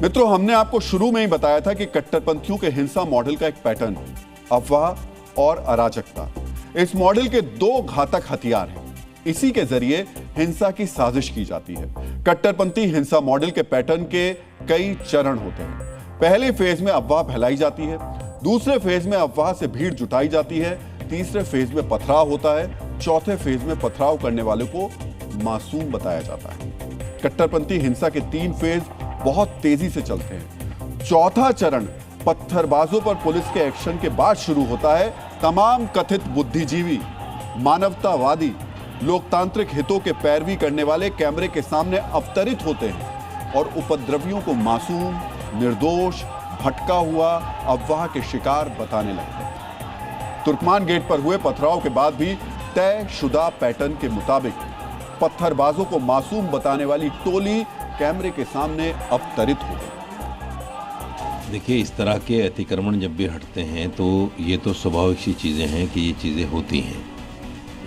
मित्रों, हमने आपको शुरू में ही बताया था कि कट्टरपंथियों के हिंसा मॉडल का एक पैटर्न है, अफवाह और अराजकता। इस मॉडल के दो घातक हथियार हैं। इसी के जरिए हिंसा की साजिश की जाती है। कट्टरपंथी हिंसा मॉडल के पैटर्न के कई चरण होते हैं। पहले फेज में अफवाह फैलाई जाती है, दूसरे फेज में अफवाह से भीड़ जुटाई जाती है, तीसरे फेज में पथराव होता है, चौथे फेज में पथराव करने वाले को मासूम बताया जाता है। कट्टरपंथी हिंसा के 3 फेज बहुत तेजी से चलते हैं। चौथा चरण पत्थरबाजों पर पुलिस के एक्शन के बाद शुरू होता है। तमाम कथित बुद्धिजीवी, मानवतावादी, लोकतांत्रिक हितों के पैरवी करने वाले कैमरे के सामने अवतरित होते हैं और उपद्रवियों को मासूम, निर्दोष, भटका हुआ अफवाह के शिकार बताने लगते हैं। तुर्कमान गेट पर हुए पथराव के बाद भी तयशुदा पैटर्न के मुताबिक पत्थरबाजों को मासूम बताने वाली टोली कैमरे के सामने अवतरित हो गई। देखिए, इस तरह के अतिक्रमण जब भी हटते हैं तो ये तो स्वाभाविक सी चीज़ें हैं कि ये चीज़ें होती हैं।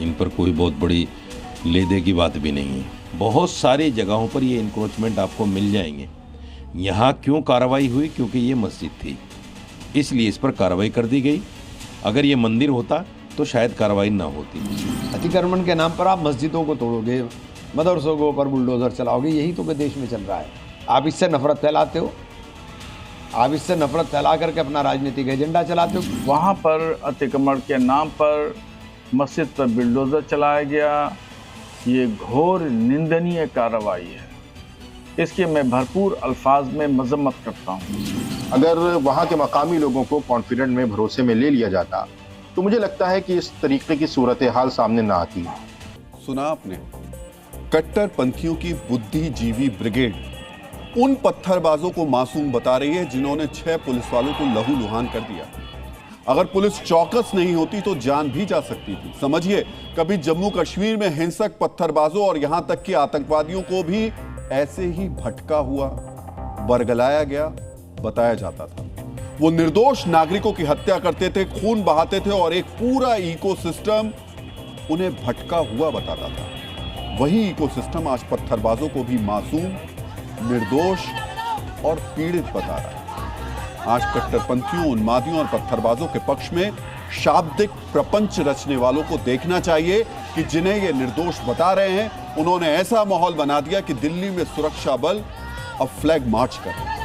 इन पर कोई बहुत बड़ी ले दे की बात भी नहीं है। बहुत सारी जगहों पर ये इंक्रोचमेंट आपको मिल जाएंगे। यहाँ क्यों कार्रवाई हुई? क्योंकि ये मस्जिद थी, इसलिए इस पर कार्रवाई कर दी गई। अगर ये मंदिर होता तो शायद कार्रवाई ना होती। अतिक्रमण के नाम पर आप मस्जिदों को तोड़ोगे, मदरसों के ऊपर बुलडोजर चलाओगे, यही तो देश में चल रहा है। आप इससे नफरत फैलाते हो, आप इससे नफरत फैला करके अपना राजनीतिक एजेंडा चलाते हो। वहाँ पर अतिक्रमण के नाम पर मस्जिद पर बुलडोजर चलाया गया, ये घोर निंदनीय कार्रवाई है। इसकी मैं भरपूर अल्फाज में मजम्मत करता हूँ। अगर वहाँ के मकामी लोगों को कॉन्फिडेंट में, भरोसे में ले लिया जाता तो मुझे लगता है कि इस तरीके की सूरत हाल सामने ना आती। सुना आपने? कट्टरपंथियों की बुद्धिजीवी ब्रिगेड उन पत्थरबाजों को मासूम बता रही है जिन्होंने 6 पुलिस वालों को लहूलुहान कर दिया। अगर पुलिस चौकस नहीं होती तो जान भी जा सकती थी। समझिए, कभी जम्मू कश्मीर में हिंसक पत्थरबाजों और यहां तक कि आतंकवादियों को भी ऐसे ही भटका हुआ, बरगलाया गया बताया जाता था। वो निर्दोष नागरिकों की हत्या करते थे, खून बहाते थे और एक पूरा इकोसिस्टम उन्हें भटका हुआ बताता था। वही इकोसिस्टम आज पत्थरबाजों को भी मासूम, निर्दोष और पीड़ित बता रहा है। आज कट्टरपंथियों, उन्मादियों और पत्थरबाजों के पक्ष में शाब्दिक प्रपंच रचने वालों को देखना चाहिए कि जिन्हें ये निर्दोष बता रहे हैं, उन्होंने ऐसा माहौल बना दिया कि दिल्ली में सुरक्षा बल अब फ्लैग मार्च कर रहे हैं।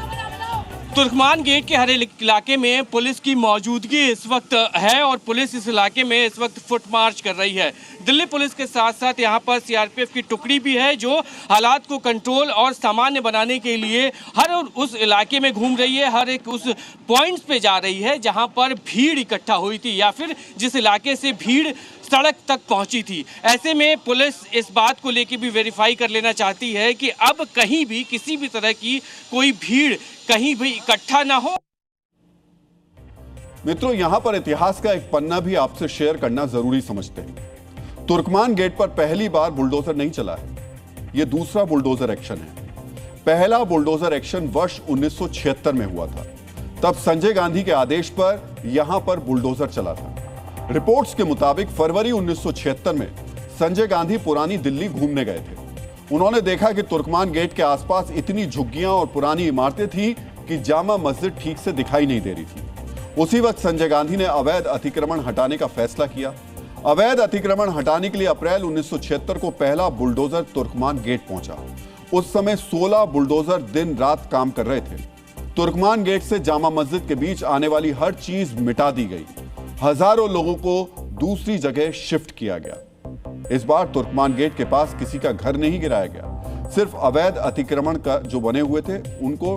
तुर्कमान गेट के हर इलाके में पुलिस की मौजूदगी इस वक्त है और पुलिस इस इलाके में इस वक्त फुट मार्च कर रही है। दिल्ली पुलिस के साथ साथ यहाँ पर सीआरपीएफ की टुकड़ी भी है जो हालात को कंट्रोल और सामान्य बनाने के लिए हर उस इलाके में घूम रही है, हर एक उस पॉइंट्स पे जा रही है जहाँ पर भीड़ इकट्ठा हुई थी या फिर जिस इलाके से भीड़ सड़क तक पहुंची थी। ऐसे में पुलिस इस बात को लेकर भी वेरीफाई कर लेना चाहती है कि अब कहीं भी किसी भी तरह की कोई भीड़ कहीं भी इकट्ठा ना हो। मित्रों, यहां पर इतिहास का एक पन्ना भी आपसे शेयर करना जरूरी समझते हैं। तुर्कमान गेट पर पहली बार बुलडोजर नहीं चला है, यह दूसरा बुलडोजर एक्शन है। पहला बुलडोजर एक्शन वर्ष 1976 में हुआ था। तब संजय गांधी के आदेश पर यहां पर बुलडोजर चला था। रिपोर्ट्स के मुताबिक फरवरी 1976 में संजय गांधी पुरानी दिल्ली घूमने गए थे। उन्होंने देखा कि तुर्कमान गेट के आसपास इतनी झुग्गियां और पुरानी इमारतें थीं कि जामा मस्जिद ठीक से दिखाई नहीं दे रही थी। उसी वक्त संजय गांधी ने अवैध अतिक्रमण हटाने का फैसला किया। अवैध अतिक्रमण हटाने के लिए अप्रैल 1976 को पहला बुलडोजर तुर्कमान गेट पहुंचा। उस समय 16 बुलडोजर दिन रात काम कर रहे थे। तुर्कमान गेट से जामा मस्जिद के बीच आने वाली हर चीज मिटा दी गई। हजारों लोगों को दूसरी जगह शिफ्ट किया गया। इस बार तुर्कमान गेट के पास किसी का घर नहीं गिराया गया, सिर्फ अवैध अतिक्रमण का जो बने हुए थे उनको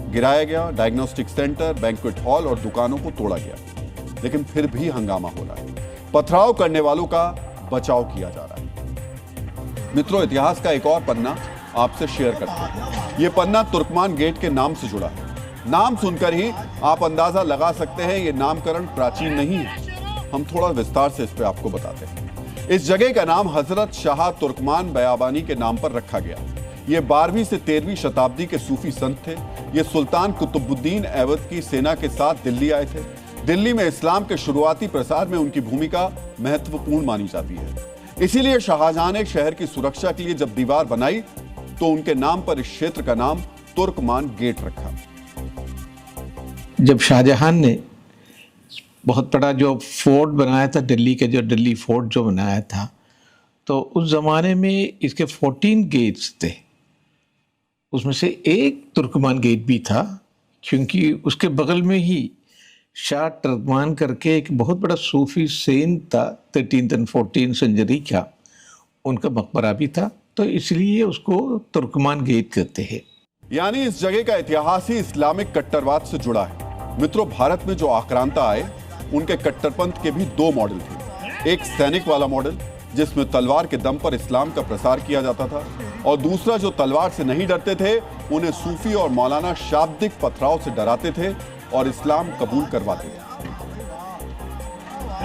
गिराया गया। डायग्नोस्टिक सेंटर, बैंक्वेट हॉल और दुकानों को तोड़ा गया। लेकिन फिर भी हंगामा हो रहा है। पथराव करने वालों का बचाव किया जा रहा है। मित्रों, इतिहास का एक और पन्ना आपसे शेयर करते हैं। यह पन्ना तुर्कमान गेट के नाम से जुड़ा है। नाम सुनकर ही आप अंदाजा लगा सकते हैं यह नामकरण प्राचीन नहीं है। हम थोड़ा विस्तार से इस पे आपको बताते हैं। इस जगह का नाम हजरत शाह तुर्कमान बयाबानी के नाम पर रखा गया। ये 12वीं से 13वीं शताब्दी के सूफी संत थे। ये सुल्तान कुतुबुद्दीन ऐबक की सेना के साथ दिल्ली आए थे। दिल्ली में इस्लाम के शुरुआती प्रसार में उनकी भूमिका महत्वपूर्ण मानी जाती है। इसीलिए शाहजहां ने शहर की सुरक्षा के लिए जब दीवार बनाई तो उनके नाम पर इस क्षेत्र का नाम तुर्कमान गेट रखा। जब शाहजहां ने बहुत बड़ा जो फोर्ट बनाया था दिल्ली के, जो दिल्ली फोर्ट जो बनाया था, तो उस ज़माने में इसके 14 गेट्स थे। उसमें से एक तुर्कमान गेट भी था, क्योंकि उसके बगल में ही शाह तुर्कमान करके एक बहुत बड़ा सूफी सेंट था 13th and 14th सेंचुरी का, उनका मकबरा भी था, तो इसलिए उसको तुर्कमान गेट कहते हैं। यानी इस जगह का इतिहास ही इस्लामिक कट्टरवाद से जुड़ा है। मित्रों, भारत में जो आक्रांता आए उनके कट्टरपंथ के भी दो मॉडल थे। एक सैनिक वाला मॉडल जिसमें तलवार के दम पर इस्लाम का प्रसार किया जाता था, और दूसरा जो तलवार से नहीं डरते थे, उन्हें सूफी और मौलाना शाब्दिक पथराव से डराते थे और इस्लाम कबूल करवाते थे।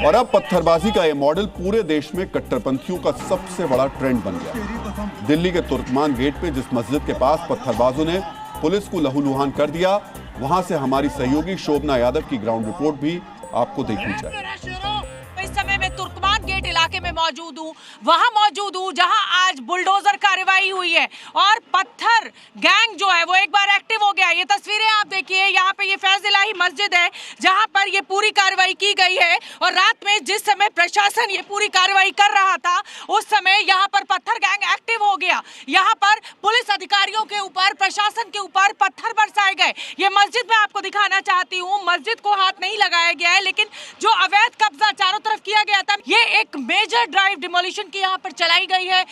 और अब पत्थरबाजी का यह मॉडल पूरे देश में कट्टरपंथियों का सबसे बड़ा ट्रेंड बन गया। दिल्ली के तुर्कमान गेट पे जिस मस्जिद के पास पत्थरबाजों ने पुलिस को लहूलुहान कर दिया, वहां से हमारी सहयोगी शोभना यादव की ग्राउंड रिपोर्ट भी आपको देखनी चाहिए। इस समय मैं तुर्कमान गेट इलाके में मौजूद हूँ, वहां मौजूद हूँ जहां आज बुलडोजर कार्रवाई हुई है और पत्थर गैंग जो है वो एक बार एक्टिव हो गया। ये तस्वीरें आप देखिए, यहाँ पे ये फैज इलाही मस्जिद है जहां पर ये पूरी कार्रवाई की गई है, और रात में जिस समय प्रशासन ये पूरी कार्रवाई कर रहा था उस समय यहाँ पर पत्थर गैंग एक्टिव हो गया। यहाँ पर पुलिस अधिकारियों के ऊपर, प्रशासन के ऊपर पत्थर बरसाए गए। ये मस्जिद मैं आपको दिखाना चाहती हूँ, मस्जिद को हाथ नहीं लगाया गया है, लेकिन जो अवैध कब्जा चारों तरफ किया गया था, ये एक मेजर ड्राइव डिमोलिशन की यहाँ पर चलाई गई है।